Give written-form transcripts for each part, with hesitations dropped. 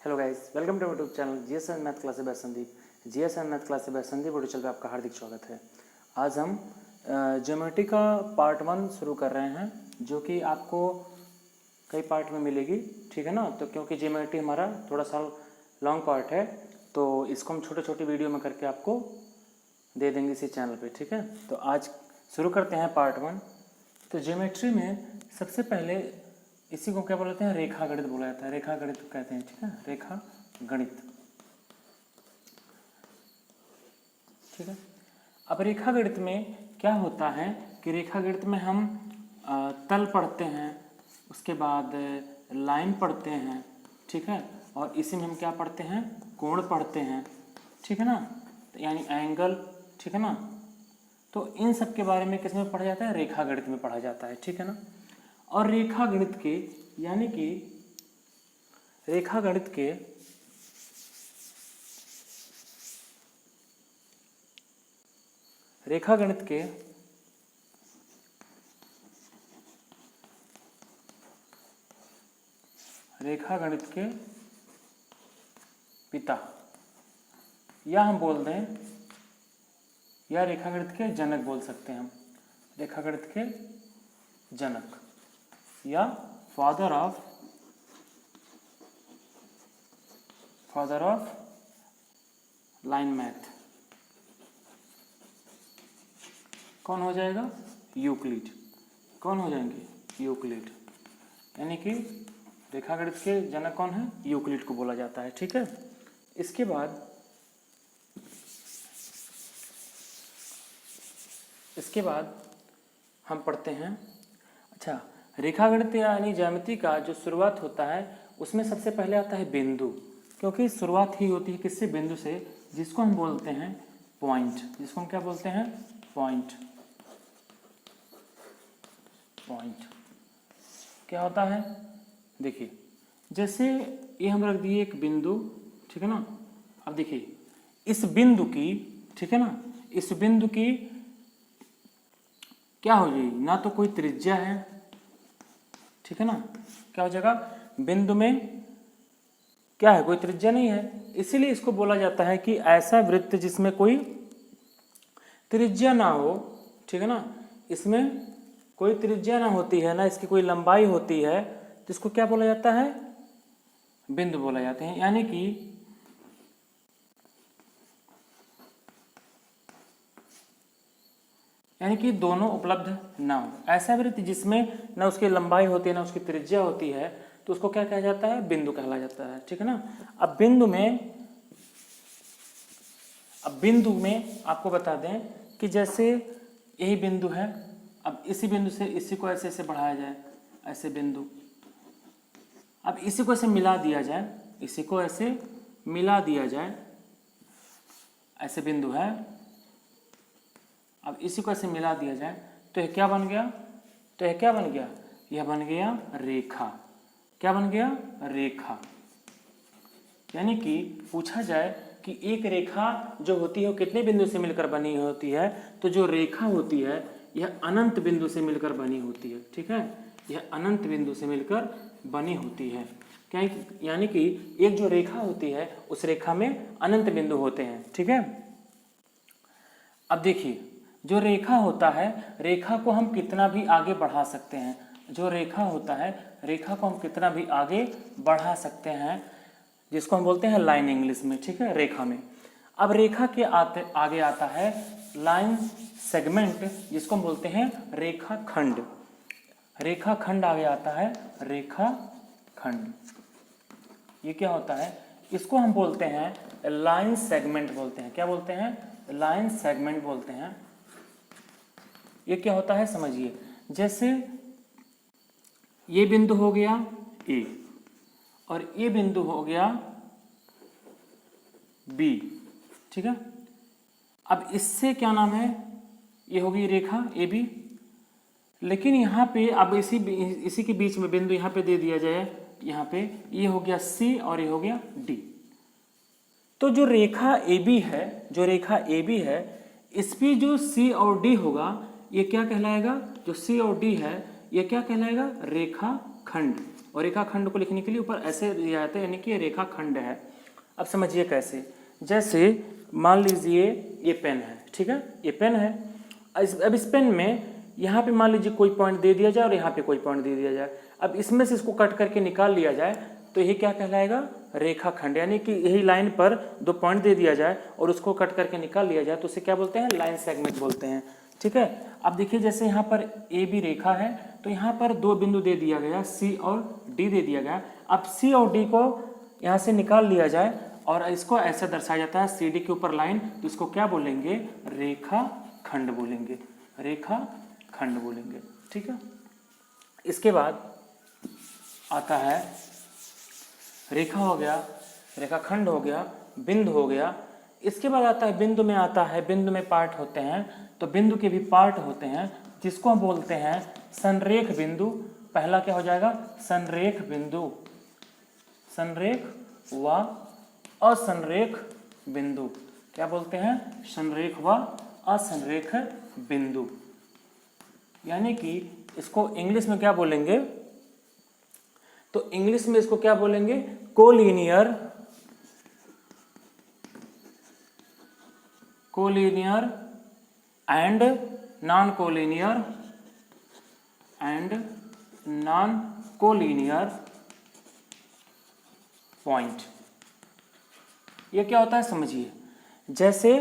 Hello guys, welcome to YouTube channel GSN math classes by Sandeep. GSN math classes by Sandeep YouTube channel पे आपका हार्दिक स्वागत है। आज हम ज्योमेट्री का पार्ट 1 शुरू कर रहे हैं, जो कि आपको कई पार्ट में मिलेगी, ठीक है ना। तो क्योंकि ज्योमेट्री हमारा थोड़ा सा लॉन्ग पार्ट है, तो इसको हम छोटे छोटे वीडियो में करके आपको दे देंगे इसी चैनल पर, ठीक है। तो आज शुरू करते हैं पार्ट 1। तो ज्योमेट्री में सबसे पहले इसी को क्या बोलते हैं, रेखा गणित बोला जाता है। रेखा गणित कहते हैं, ठीक है, रेखा गणित, ठीक है। अब रेखा गणित में क्या होता है कि रेखा गणित में हम तल पढ़ते हैं, उसके बाद लाइन पढ़ते हैं, ठीक है, और इसी में हम क्या पढ़ते हैं, कोण पढ़ते हैं, ठीक है ना, यानी एंगल, ठीक है ना। तो इन सब के बारे में किस में पढ़ा जाता है, रेखा गणित में पढ़ा जाता है, ठीक है ना। और रेखा गणित के यानी कि रेखा गणित के पिता, या हम बोल दें, या रेखा गणित के जनक बोल सकते हैं हम, रेखा गणित के जनक या फादर ऑफ लाइन मैथ कौन हो जाएगा, यूक्लिड। कौन हो जाएंगे, यूक्लिड। यानी कि रेखा गणित के जनक कौन है, यूक्लिड को बोला जाता है, ठीक है। इसके बाद हम पढ़ते हैं, अच्छा, रेखा गणित यानी ज्यामिति का जो शुरुआत होता है उसमें सबसे पहले आता है बिंदु, क्योंकि शुरुआत ही होती है किससे, बिंदु से, जिसको हम बोलते हैं पॉइंट। जिसको हम क्या बोलते हैं, पॉइंट। क्या होता है, देखिए, जैसे ये हम रख दिए एक बिंदु, ठीक है ना। अब देखिए इस बिंदु की, ठीक है ना, इस बिंदु की क्या हो जाएगी, ना तो कोई त्रिज्या है, ठीक है ना। क्या हो जाएगा, बिंदु में क्या है, कोई त्रिज्या नहीं है, इसीलिए इसको बोला जाता है कि ऐसा वृत्त जिसमें कोई त्रिज्या ना हो, ठीक है ना, इसमें कोई त्रिज्या ना होती है, ना इसकी कोई लंबाई होती है, तो इसको क्या बोला जाता है, बिंदु बोला जाते हैं। यानी कि दोनों उपलब्ध ना हो, ऐसा वृत्त जिसमें ना उसकी लंबाई होती है ना उसकी त्रिज्या होती है, तो उसको क्या कहा जाता है, बिंदु कहला जाता है, ठीक है ना। अब बिंदु में आपको बता दें कि जैसे यही बिंदु है, अब इसी बिंदु से इसी को ऐसे ऐसे बढ़ाया जाए, ऐसे बिंदु, अब इसी को ऐसे मिला दिया जाए, इसी को ऐसे मिला दिया जाए, ऐसे बिंदु है, अब इसी को ऐसे मिला दिया जाए, तो यह क्या बन गया, यह बन गया रेखा। क्या बन गया, रेखा। यानी कि पूछा जाए कि एक रेखा जो होती है वो कितने बिंदु से मिलकर बनी होती है, तो जो रेखा होती है यह अनंत बिंदु से मिलकर बनी होती है, ठीक है, यह अनंत बिंदु से मिलकर बनी होती है। क्या, यानी कि एक जो रेखा होती है उस रेखा में अनंत बिंदु होते हैं, ठीक है। अब देखिए, जो रेखा होता है, रेखा को हम कितना भी आगे बढ़ा सकते हैं, जो रेखा होता है, रेखा को हम कितना भी आगे बढ़ा सकते हैं, जिसको हम बोलते हैं लाइन इंग्लिश में, ठीक है, रेखा में। अब रेखा के आगे आता है लाइन सेगमेंट, जिसको हम बोलते हैं रेखा खंड। रेखा खंड आगे आता है, रेखा खंड। ये क्या होता है, इसको हम बोलते हैं लाइन सेगमेंट बोलते हैं। क्या बोलते हैं, लाइन सेगमेंट बोलते हैं। ये क्या होता है, समझिए, जैसे ये बिंदु हो गया ए और ये बिंदु हो गया बी, ठीक है। अब इससे क्या नाम है, ये होगी रेखा ए बी, लेकिन यहाँ पे अब इसी के बीच में बिंदु यहाँ पे दे दिया जाए, यहाँ पे ये हो गया सी और ये हो गया डी। तो जो रेखा ए बी है, इस पे जो सी और डी होगा, ये क्या कहलाएगा, जो सी और डी है ये क्या कहलाएगा, रेखा खंड, और रेखाखंड को लिखने के लिए ऊपर ऐसे दिया जाता है, यानी कि ये रेखाखंड है। अब समझिए कैसे, जैसे मान लीजिए ये पेन है, ठीक है, ये पेन है। अब इस पेन में यहाँ पे मान लीजिए कोई पॉइंट दे दिया जाए और यहाँ पे कोई पॉइंट दे दिया जाए। अब इसमें से इसको कट करके निकाल लिया जाए तो यही क्या कहलाएगा, रेखाखंड। यानी कि यही लाइन पर 2 पॉइंट दे दिया जाए और उसको कट करके निकाल लिया जाए तो उसे क्या बोलते हैं, लाइन सेगमेंट बोलते हैं, ठीक है। अब देखिए जैसे यहाँ पर ए बी रेखा है तो यहाँ पर 2 बिंदु दे दिया गया, सी और डी दे दिया गया। अब सी और डी को यहाँ से निकाल लिया जाए और इसको ऐसे दर्शाया जाता है सी डी के ऊपर लाइन, तो इसको क्या बोलेंगे, रेखाखंड बोलेंगे, रेखाखंड बोलेंगे, ठीक है। इसके बाद आता है रेखा हो गया, रेखाखंड हो गया, बिंदु हो गया। इसके बाद आता है बिंदु में, आता है बिंदु में पार्ट होते हैं, तो बिंदु के भी पार्ट होते हैं जिसको हम बोलते हैं संरेख बिंदु। पहला क्या हो जाएगा, संरेख बिंदु, संरेख व असंरेख बिंदु। क्या बोलते हैं, संरेख व असंरेख बिंदु। यानी कि इसको इंग्लिश में क्या बोलेंगे, तो इंग्लिश में इसको क्या बोलेंगे, collinear, collinear and non collinear, and non collinear point. ये क्या होता है समझिए, जैसे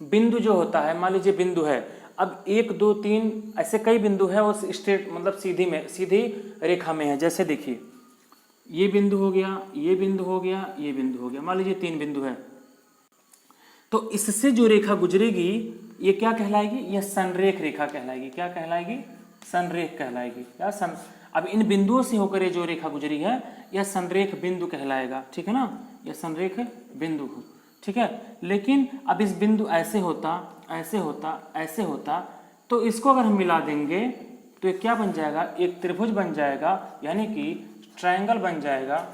बिंदु जो होता है, मान लीजिए बिंदु है, अब 1 2 3 ऐसे कई बिंदु है, उस स्ट्रेट मतलब सीधी रेखा में है। जैसे देखिए ये बिंदु हो गया, ये बिंदु हो गया, ये बिंदु हो गया, मान लीजिए 3 बिंदु है, तो इससे जो रेखा गुजरेगी ये क्या कहलाएगी, यह संरेख रेखा कहलाएगी। क्या कहलाएगी, संरेख कहलाएगी। क्या सन, अब इन बिंदुओं से होकर ये जो रेखा गुजरी है यह संरेख बिंदु कहलाएगा, ठीक है ना, यह संरेख बिंदु, ठीक है। लेकिन अब इस बिंदु ऐसे होता, ऐसे होता, ऐसे होता, तो इसको अगर हम मिला देंगे तो ये क्या बन जाएगा, एक त्रिभुज बन जाएगा, यानी कि ट्रायंगल बन जाएगा,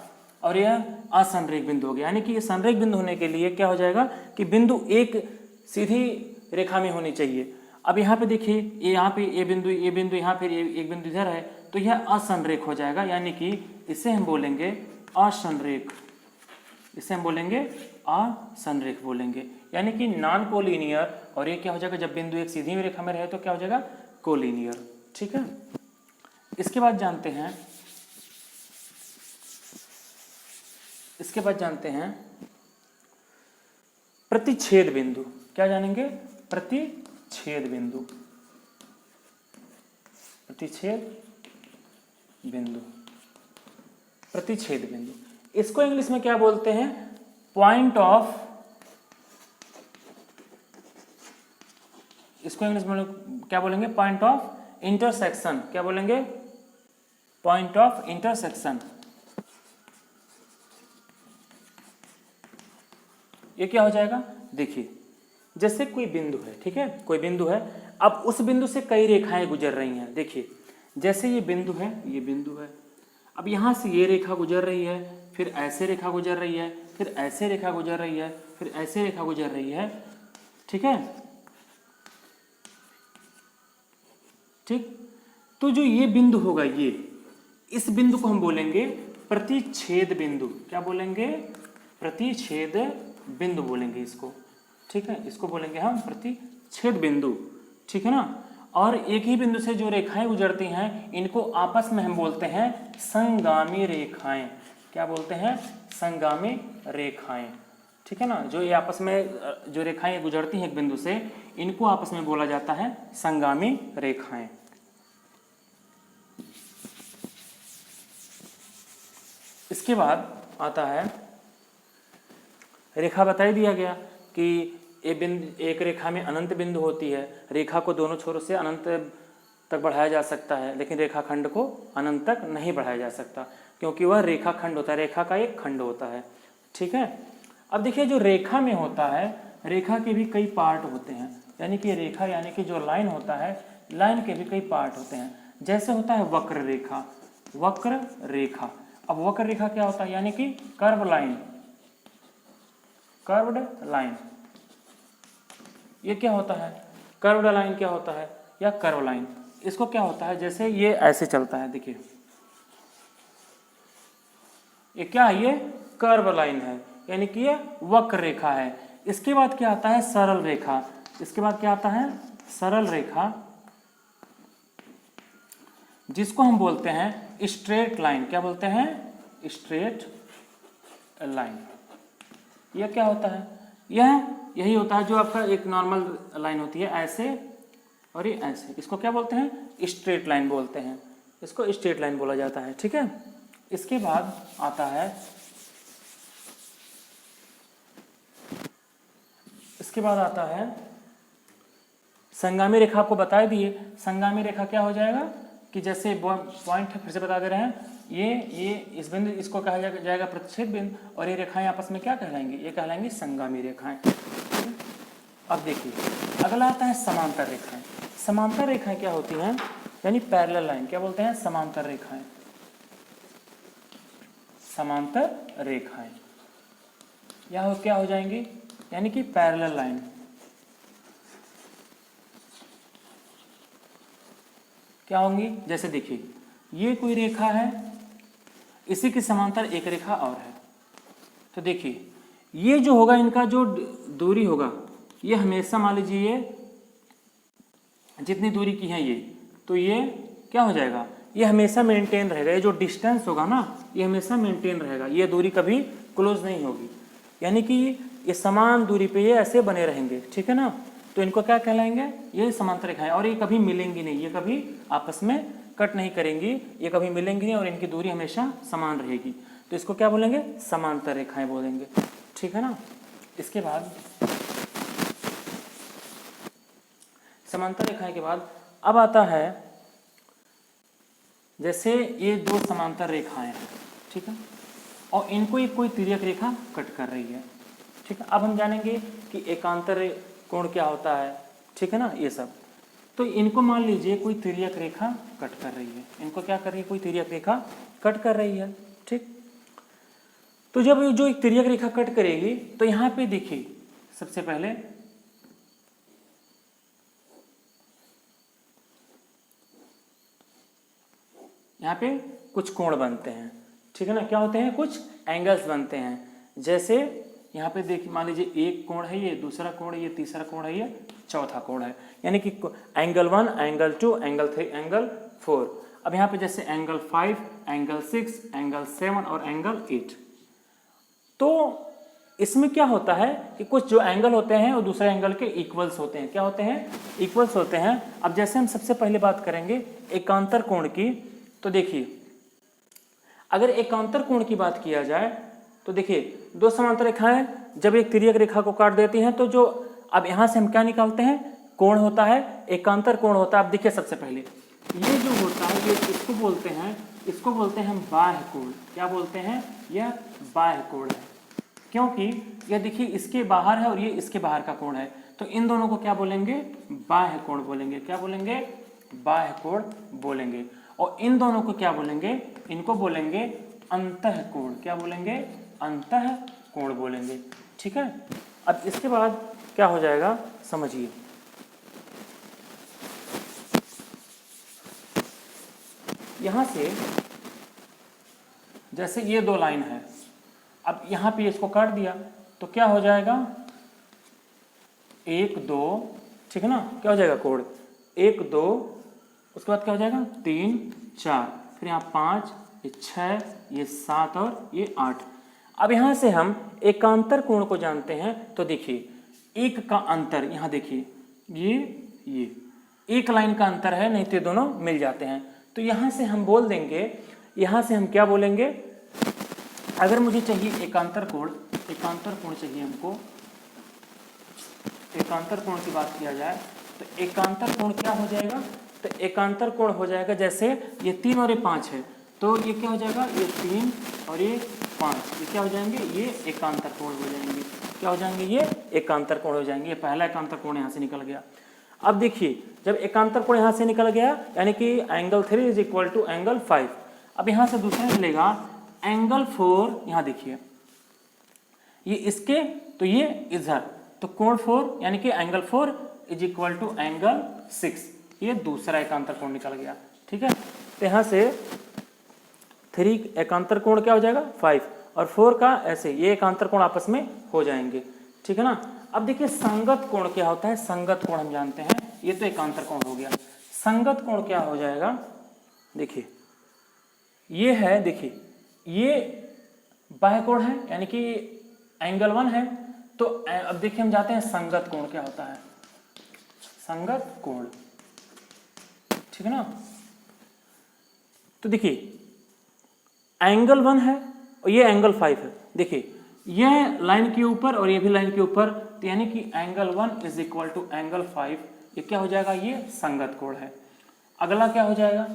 और यह असंरेख बिंदु हो गया। यानी कि ये संरेख बिंदु होने के लिए क्या हो जाएगा कि बिंदु एक सीधी रेखा में होनी चाहिए। अब यहाँ पे देखिए, ये यहाँ पे ये बिंदु यहाँ पे एक बिंदु इधर है, तो यह असंरेख हो जाएगा। यानी कि इसे हम बोलेंगे असंरेख, इसे हम बोलेंगे असंरेख बोलेंगे, यानी कि नॉन कोलिनियर। और ये क्या हो जाएगा, जब बिंदु एक सीधी रेखा में रहे तो क्या हो जाएगा, कोलिनियर, ठीक है। इसके बाद जानते हैं, इसके बाद जानते हैं प्रतिच्छेद बिंदु। क्या जानेंगे, प्रतिच्छेद बिंदु, प्रतिच्छेद बिंदु, प्रतिच्छेद बिंदु। इसको इंग्लिश में क्या बोलते हैं, पॉइंट ऑफ, इसको इंग्लिश में क्या बोलेंगे, पॉइंट ऑफ इंटरसेक्शन। क्या बोलेंगे, पॉइंट ऑफ इंटरसेक्शन। ये क्या हो जाएगा, देखिए जैसे कोई बिंदु है, ठीक है, कोई बिंदु है, अब उस बिंदु से कई रेखाएं गुजर रही हैं। देखिए जैसे ये बिंदु है, ये बिंदु है, अब यहाँ से ये रेखा गुजर रही है, फिर ऐसे रेखा गुजर रही है, फिर ऐसे रेखा गुजर रही है, फिर ऐसे रेखा गुजर रही है, ठीक है, ठीक। तो जो ये बिंदु होगा, ये इस बिंदु को हम बोलेंगे प्रतिच्छेद बिंदु। क्या बोलेंगे, प्रतिच्छेद बिंदु बोलेंगे इसको, ठीक है, इसको बोलेंगे हम प्रतिच्छेद बिंदु, ठीक है ना। और एक ही बिंदु से जो रेखाएं गुजरती हैं इनको आपस में हम बोलते हैं संगामी रेखाएं। क्या बोलते हैं, संगामी रेखाएं, ठीक है ना। जो ये आपस में जो रेखाएं गुजरती हैं एक बिंदु से, इनको आपस में बोला जाता है संगामी रेखाएं। इसके बाद आता है, रेखा बता ही दिया गया कि एक रेखा में अनंत बिंदु होती है। रेखा को दोनों छोरों से अनंत तक बढ़ाया जा सकता है, लेकिन रेखाखंड को अनंत तक नहीं बढ़ाया जा सकता, क्योंकि वह रेखाखंड होता है, रेखा का एक खंड होता है, ठीक है। अब देखिए जो रेखा में होता है, रेखा के भी कई पार्ट होते हैं, यानी कि रेखा यानी कि जो लाइन होता है, लाइन के भी कई पार्ट होते हैं। जैसे होता है वक्र रेखा, वक्र रेखा। अब वक्र रेखा क्या होता है, यानी कि कर्व लाइन, कर्व्ड लाइन। ये क्या होता है, कर्व्ड लाइन क्या होता है, या कर्व लाइन। इसको क्या होता है, जैसे ये ऐसे चलता है, देखिए ये क्या है, ये कर्व लाइन है, यानी कि ये वक्र रेखा है। इसके बाद क्या आता है, सरल रेखा। इसके बाद क्या आता है, सरल रेखा, जिसको हम बोलते हैं स्ट्रेट लाइन। क्या बोलते हैं, स्ट्रेट लाइन। यह क्या होता है, यही होता है जो आपका एक नॉर्मल लाइन होती है ऐसे और ये ऐसे, इसको क्या बोलते हैं, स्ट्रेट लाइन बोलते हैं, इसको स्ट्रेट लाइन बोला जाता है। ठीक है, इसके बाद आता है, इसके बाद आता है संगामी रेखा। आपको बता दिए संगामी रेखा क्या हो जाएगा कि जैसे पॉइंट फिर से बता दे रहे हैं, ये इस बिंदु, इसको कहा जाएगा प्रतिच्छेद बिंदु, और ये रेखाएं आपस में क्या कहलाएंगी, ये कहलाएंगी संगामी रेखाएं। अब देखिए अगला आता है समांतर रेखाएं। समांतर रेखाएं क्या होती हैं, यानी पैरेलल लाइन। क्या बोलते हैं, समांतर रेखाएं। समांतर रेखाएं या क्या हो जाएंगी, यानी कि पैरेलल लाइन। क्या होंगी, जैसे देखिए ये कोई रेखा है, इसी के समांतर एक रेखा और है, तो देखिए ये जो होगा, इनका जो दूरी होगा, ये हमेशा मान लीजिए ये जितनी दूरी की है ये, तो ये क्या हो जाएगा, ये हमेशा मेंटेन रहेगा। ये जो डिस्टेंस होगा ना, ये हमेशा मेंटेन रहेगा, ये दूरी कभी क्लोज नहीं होगी, यानी कि ये समान दूरी पे ये ऐसे बने रहेंगे। ठीक है ना, तो इनको क्या कहलाएंगे, ये समांतर रेखाएं। और ये कभी मिलेंगी नहीं, ये कभी आपस में कट नहीं करेंगी, ये कभी मिलेंगी नहीं, और इनकी दूरी हमेशा समान रहेगी, तो इसको क्या बोलेंगे, समांतर रेखाएं बोलेंगे। ठीक है ना, इसके बाद समांतर रेखाएं के बाद अब आता है, जैसे ये दो समांतर रेखाएं हैं, ठीक है, और इनको एक कोई तिर्यक रेखा कट कर रही है। ठीक है, अब हम जानेंगे कि एकांतर कोण क्या होता है। ठीक है ना, ये सब। तो इनको मान लीजिए कोई तिर्यक रेखा कट कर रही है, इनको क्या कर रही है, कोई तिर्यक रेखा कट कर रही है। ठीक, तो जब जो एक तिर्यक रेखा कट करेगी, तो यहाँ पे देखिए सबसे पहले यहाँ पे कुछ कोण बनते हैं। ठीक है ना, क्या होते हैं, कुछ एंगल्स बनते हैं। जैसे यहाँ पे देखिए, मान लीजिए एक कोण है, ये दूसरा कोण है, ये तीसरा कोण है, ये चौथा कोण है, यानी कि एंगल 1, एंगल 2, एंगल 3, एंगल 4। अब यहाँ पे जैसे एंगल 5, एंगल 6, एंगल 7 और एंगल 8। तो इसमें क्या होता है कि कुछ जो एंगल होते हैं वो दूसरे एंगल के इक्वल्स होते हैं। क्या होते हैं, इक्वल्स होते हैं। अब जैसे हम सबसे पहले बात करेंगे एकांतर कोण की, तो देखिए अगर एकांतर कोण की बात किया जाए, तो देखिए दो समांतर रेखाएं जब एक तिर्यक रेखा को काट देती हैं, तो जो अब यहाँ से हम क्या निकालते हैं, कोण होता है, एकांतर कोण होता है। अब देखिए सबसे पहले ये जो होता है, ये इसको बोलते हैं हम बाह्य कोण। क्या बोलते हैं, यह बाह्य कोण है, क्योंकि यह देखिए इसके बाहर है और ये इसके बाहर का कोण है, तो इन दोनों को क्या बोलेंगे, बाह्य कोण बोलेंगे। क्या बोलेंगे, बाह्य कोण बोलेंगे। और इन दोनों को क्या बोलेंगे, इनको बोलेंगे अंतः कोण। क्या बोलेंगे, अंतः कोण बोलेंगे। ठीक है, अब इसके बाद क्या हो जाएगा, समझिए। यहां से जैसे ये दो लाइन है, अब यहां पे इसको काट दिया, तो क्या हो जाएगा, 1 2, ठीक है ना, क्या हो जाएगा, कोण 1 2, उसके बाद क्या हो जाएगा 3 4, फिर यहाँ 5, ये 6, ये 7 और ये 8। अब यहाँ से हम एकांतर कोण को जानते हैं, तो देखिए एक का अंतर, यहाँ देखिए ये एक लाइन का अंतर है, नहीं तो दोनों मिल जाते हैं। तो यहाँ से हम बोल देंगे, यहाँ से हम क्या बोलेंगे, अगर मुझे चाहिए एकांतर कोण चाहिए हमको, एकांतर कोण की बात किया जाए, तो एकांतर कोण क्या हो जाएगा, तो एकांतर कोण हो जाएगा, जैसे ये 3 और ये 5 है, तो ये क्या हो जाएगा, ये 3 और ये 5, ये क्या हो जाएंगे, ये एकांतर कोण हो जाएंगे। क्या हो जाएंगे, ये एकांतर कोण हो जाएंगे। ये पहला एकांतर कोण यहाँ से निकल गया। अब देखिए जब एकांतर कोण यहाँ से निकल गया, यानी कि angle 3 is equal to angle 5। अब यहाँ से दूसरा मिलेगा एंगल 4, यहाँ देखिए ये इसके, तो ये इधर, तो कोण 4 यानी कि angle 4 is equal to angle 6। ये दूसरा एकांतर कोण निकल गया। ठीक है, तो यहाँ से 3 एकांतर कोण क्या हो जाएगा 5 और 4 का ऐसे ये एकांतर कोण आपस में हो जाएंगे। ठीक है ना। अब देखिए संगत कोण क्या होता है, संगत कोण हम जानते हैं, ये तो एकांतर कोण हो गया। संगत कोण क्या हो जाएगा, देखिए ये है, देखिए ये बाह्य कोण है यानी कि एंगल 1 है। तो अब देखिए हम जाते हैं संगत कोण क्या होता है, संगत कोण। ठीक है ना। तो देखिए एंगल 1 है और ये एंगल 5 है। देखिए यह लाइन के ऊपर और ये भी लाइन के ऊपर, तो यानी कि angle 1 is equal to angle 5, ये क्या हो जाएगा, ये संगत कोण है। अगला क्या हो जाएगा,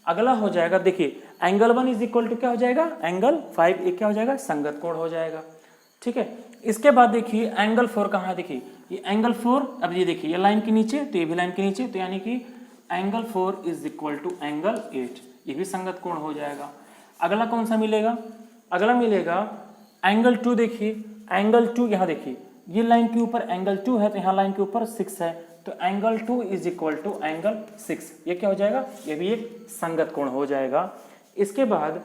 अगला हो जाएगा, देखिए एंगल 1 इज इक्वल टू क्या हो जाएगा, एंगल 5, ये क्या हो जाएगा, संगत कोण हो जाएगा। ठीक है, इसके बाद देखिए एंगल 4 कहाँ है, देखिए ये एंगल 4, अब ये देखिए ये लाइन के नीचे तो ये भी लाइन के नीचे, तो यानी कि angle 4 is equal to angle 8, ये भी संगत कोण हो जाएगा। अगला कौन सा मिलेगा, अगला मिलेगा एंगल 2। देखिए एंगल 2 यहाँ देखिए ये लाइन के ऊपर एंगल 2 है, तो यहाँ लाइन के ऊपर 6 है, तो angle 2 is equal to angle 6, ये क्या हो जाएगा, ये भी एक संगत कोण हो जाएगा। इसके बाद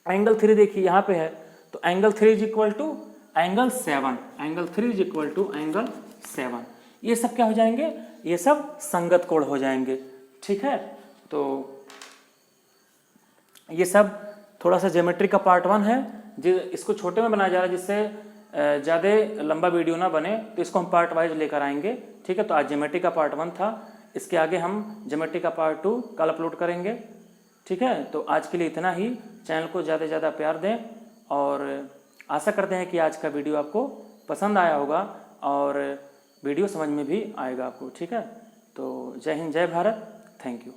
एंगल 3 देखिए यहाँ पे है, तो angle 3 is equal to angle 7, angle 3 is equal to angle 7, ये सब क्या हो जाएंगे, ये सब संगत कोण हो जाएंगे। ठीक है, तो ये सब थोड़ा सा ज्योमेट्री का पार्ट 1 है, इसको छोटे में बनाया जा रहा है जिससे ज़्यादा लंबा वीडियो ना बने, तो इसको हम पार्ट वाइज लेकर आएंगे। ठीक है, तो आज ज्योमेट्री का पार्ट 1 था, इसके आगे हम ज्योमेट्री का पार्ट 2 कल अपलोड करेंगे। ठीक है, तो आज के लिए इतना ही। चैनल को ज़्यादा से ज़्यादा प्यार दें और आशा करते हैं कि आज का वीडियो आपको पसंद आया होगा और वीडियो समझ में भी आएगा आपको। ठीक है, तो जय हिंद, जय भारत, थैंक यू।